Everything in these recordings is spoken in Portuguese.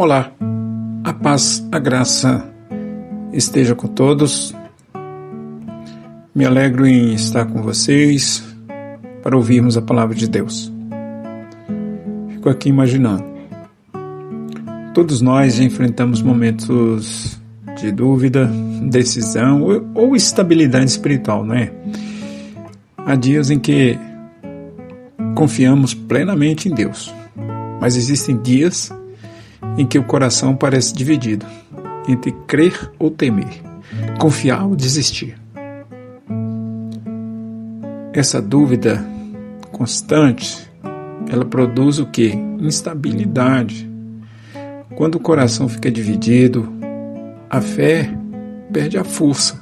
Olá, a paz, a graça esteja com todos. Me alegro em estar com vocês para ouvirmos a palavra de Deus. Fico aqui imaginando. Todos nós já enfrentamos momentos de dúvida, decisão ou estabilidade espiritual, não é? Há dias em que confiamos plenamente em Deus, mas existem dias em que o coração parece dividido entre crer ou temer, confiar ou desistir. Essa dúvida constante, ela produz o quê? Instabilidade. Quando o coração fica dividido, a fé perde a força.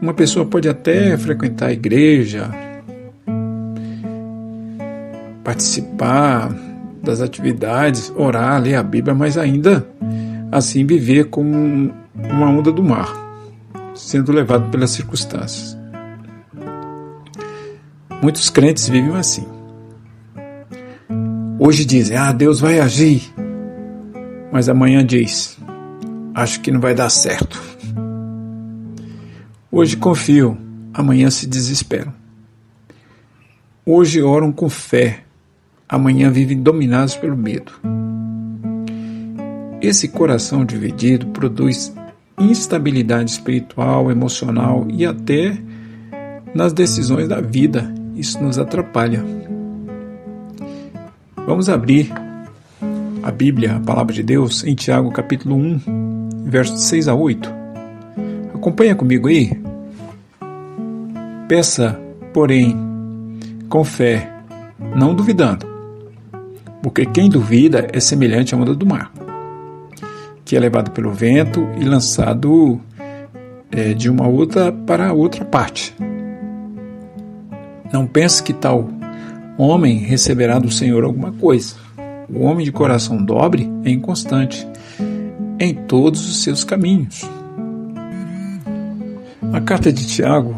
Uma pessoa pode até frequentar a igreja, participar das atividades, orar, ler a Bíblia, mas ainda assim viver como uma onda do mar, sendo levado pelas circunstâncias. Muitos crentes vivem assim. Hoje dizem, Deus vai agir, mas amanhã diz, acho que não vai dar certo. Hoje confiam, amanhã se desesperam. Hoje oram com fé, amanhã vivem dominados pelo medo. Esse coração dividido produz instabilidade espiritual, emocional e até nas decisões da vida. Isso nos atrapalha. Vamos abrir a Bíblia, a Palavra de Deus, em Tiago capítulo 1, versos 6 a 8. Acompanha comigo aí. Peça, porém, com fé, não duvidando, porque quem duvida é semelhante à onda do mar, que é levado pelo vento e lançado de uma outra para outra parte. Não pense que tal homem receberá do Senhor alguma coisa. O homem de coração dobre é inconstante em todos os seus caminhos. A carta de Tiago,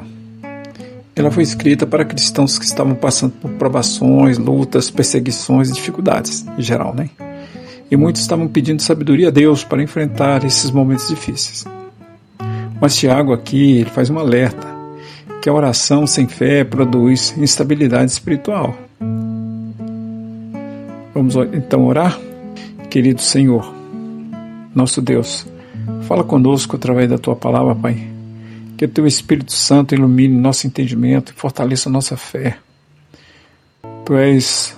ela foi escrita para cristãos que estavam passando por provações, lutas, perseguições e dificuldades, em geral, né? E muitos estavam pedindo sabedoria a Deus para enfrentar esses momentos difíceis. Mas Tiago aqui, ele faz um alerta, que a oração sem fé produz instabilidade espiritual. Vamos então orar? Querido Senhor, nosso Deus, fala conosco através da Tua palavra, Pai. Que o Teu Espírito Santo ilumine nosso entendimento e fortaleça a nossa fé. Tu és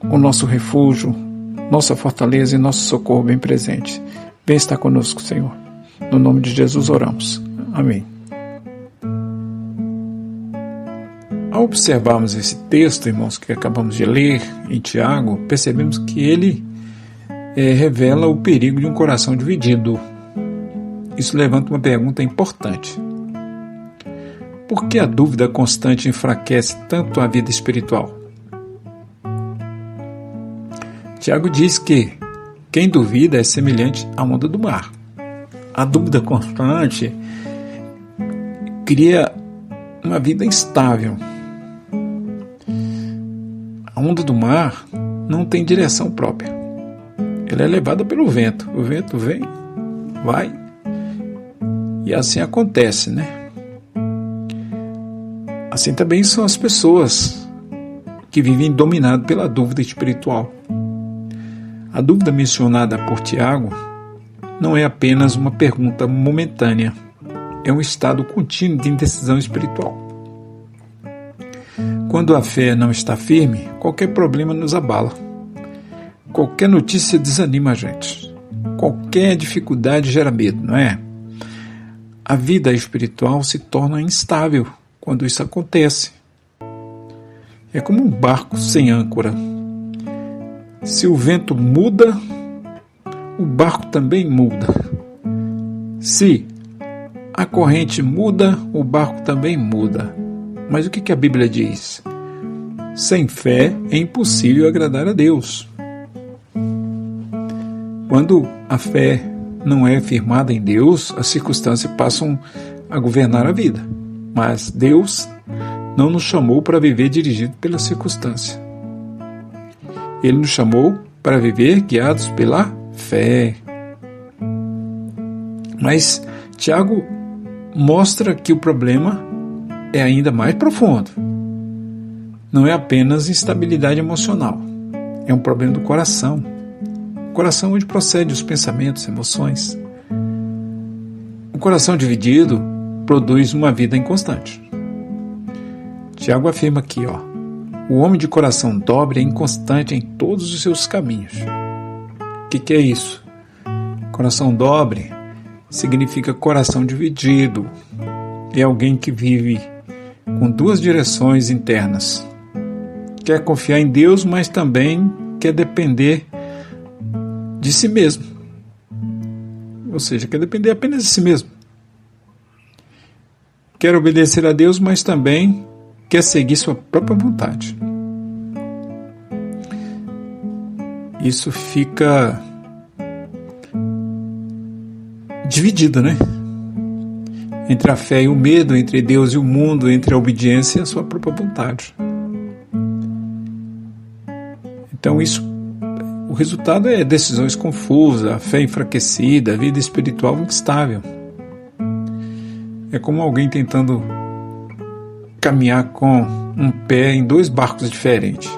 o nosso refúgio, nossa fortaleza e nosso socorro bem presente. Vem estar conosco, Senhor. No nome de Jesus oramos. Amém. Ao observarmos esse texto, irmãos, que acabamos de ler em Tiago, percebemos que ele revela o perigo de um coração dividido. Isso levanta uma pergunta importante. Por que a dúvida constante enfraquece tanto a vida espiritual? Tiago diz que quem duvida é semelhante à onda do mar. A dúvida constante cria uma vida instável. A onda do mar não tem direção própria. Ela é levada pelo vento. O vento vem, vai, e assim acontece, né? Assim também são as pessoas que vivem dominadas pela dúvida espiritual. A dúvida mencionada por Tiago não é apenas uma pergunta momentânea, é um estado contínuo de indecisão espiritual. Quando a fé não está firme, qualquer problema nos abala. Qualquer notícia desanima a gente. Qualquer dificuldade gera medo, não é? A vida espiritual se torna instável quando isso acontece. É como um barco sem âncora. Se o vento muda, o barco também muda. Se a corrente muda, o barco também muda. Mas o que a Bíblia diz? Sem fé é impossível agradar a Deus. Quando a fé não é firmada em Deus, as circunstâncias passam a governar a vida. Mas Deus não nos chamou para viver dirigido pela circunstância. Ele nos chamou para viver guiados pela fé. Mas Tiago mostra que o problema é ainda mais profundo. Não é apenas instabilidade emocional, é um problema do coração. O coração onde procedem os pensamentos, emoções. O coração dividido produz uma vida inconstante. Tiago afirma aqui, o homem de coração dobre é inconstante em todos os seus caminhos. O que é isso? Coração dobre significa coração dividido. É alguém que vive com duas direções internas. Quer confiar em Deus, mas também quer depender de si mesmo. Ou seja, quer depender apenas de si mesmo. Quer obedecer a Deus, mas também quer seguir sua própria vontade. Isso fica dividido, né? Entre a fé e o medo, entre Deus e o mundo, entre a obediência e a sua própria vontade. Então o resultado é decisões confusas, a fé enfraquecida, a vida espiritual instável. É como alguém tentando caminhar com um pé em dois barcos diferentes.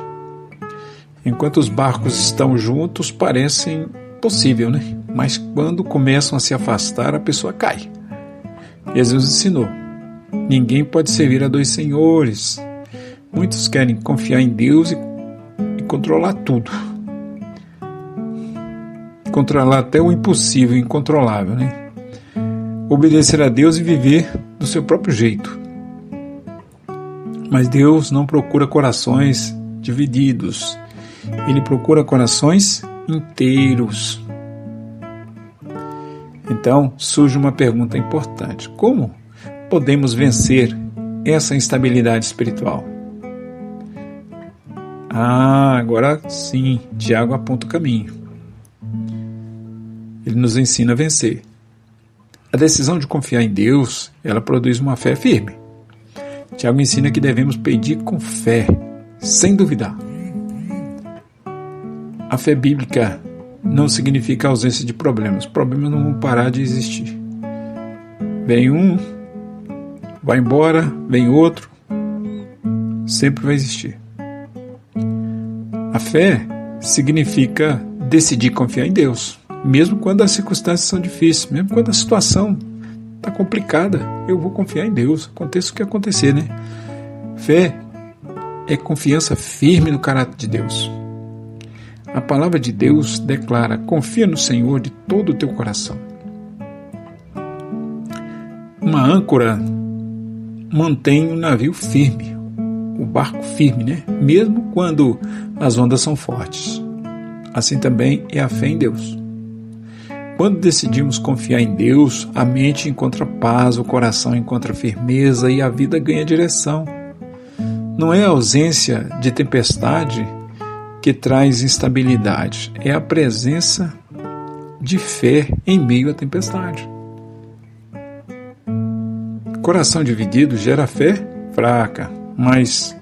Enquanto os barcos estão juntos, parecem possível, né? Mas quando começam a se afastar, a pessoa cai. Jesus ensinou: ninguém pode servir a dois senhores. Muitos querem confiar em Deus e controlar tudo. Controlar até o impossível, o incontrolável, né? Obedecer a Deus e viver do seu próprio jeito. Mas Deus não procura corações divididos. Ele procura corações inteiros. Então, surge uma pergunta importante: como podemos vencer essa instabilidade espiritual? Agora sim, Tiago aponta o caminho. Ele nos ensina a vencer. A decisão de confiar em Deus, ela produz uma fé firme. Tiago ensina que devemos pedir com fé, sem duvidar. A fé bíblica não significa ausência de problemas. Problemas não vão parar de existir. Vem um, vai embora, vem outro. Sempre vai existir. A fé significa decidir confiar em Deus. Mesmo quando as circunstâncias são difíceis, mesmo quando a situação está complicada, eu vou confiar em Deus, aconteça o que acontecer, né? Fé é confiança firme no caráter de Deus. A palavra de Deus declara: confia no Senhor de todo o teu coração. Uma âncora mantém o navio firme, o barco firme, né? Mesmo quando as ondas são fortes. Assim também é a fé em Deus. Quando decidimos confiar em Deus, a mente encontra paz, o coração encontra firmeza e a vida ganha direção. Não é a ausência de tempestade que traz instabilidade, é a presença de fé em meio à tempestade. Coração dividido gera fé fraca, mas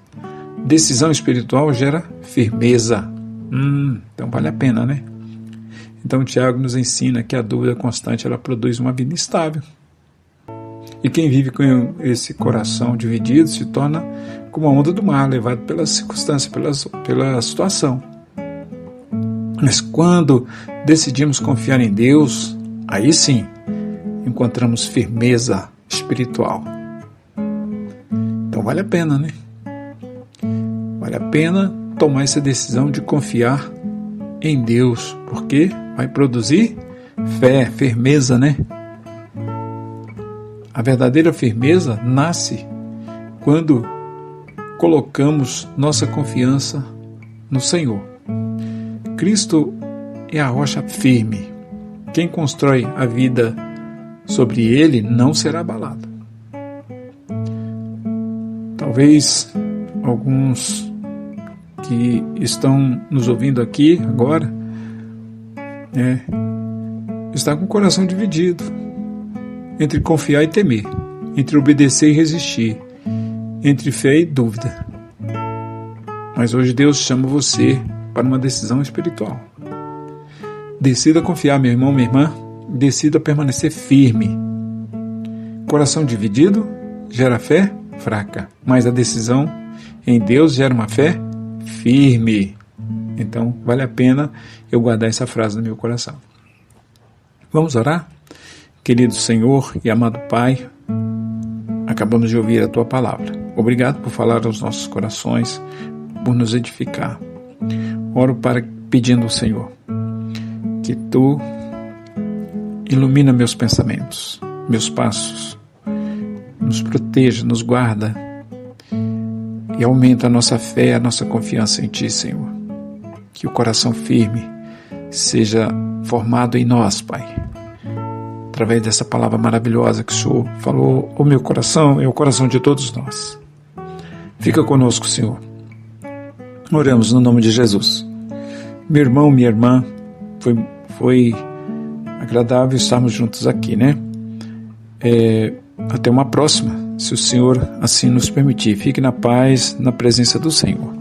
decisão espiritual gera firmeza. Então vale a pena, né? Então Tiago nos ensina que a dúvida constante ela produz uma vida instável. E quem vive com esse coração dividido se torna como a onda do mar, levado pelas circunstâncias, pela situação. Mas quando decidimos confiar em Deus, aí sim encontramos firmeza espiritual. Então vale a pena, né? Vale a pena tomar essa decisão de confiar em Deus, porque vai produzir fé, firmeza, né? A verdadeira firmeza nasce quando colocamos nossa confiança no Senhor. Cristo é a rocha firme. Quem constrói a vida sobre ele não será abalado. Talvez alguns que estão nos ouvindo aqui agora está com o coração dividido entre confiar e temer, entre obedecer e resistir, entre fé e dúvida. Mas hoje Deus chama você para uma decisão espiritual. Decida confiar, meu irmão, minha irmã. Decida permanecer firme. Coração dividido gera fé fraca, mas a decisão em Deus gera uma fé firme. Então, vale a pena eu guardar essa frase no meu coração. Vamos orar? Querido Senhor e amado Pai, acabamos de ouvir a Tua palavra. Obrigado por falar aos nossos corações, por nos edificar. Oro pedindo ao Senhor que Tu ilumina meus pensamentos, meus passos, nos proteja, nos guarda e aumenta a nossa fé, a nossa confiança em Ti, Senhor. Que o coração firme seja formado em nós, Pai, através dessa palavra maravilhosa que o Senhor falou ao meu coração e ao coração de todos nós. Fica conosco, Senhor. Oramos no nome de Jesus. Meu irmão, minha irmã, foi agradável estarmos juntos aqui, né? Até uma próxima, se o Senhor assim nos permitir. Fique na paz, na presença do Senhor.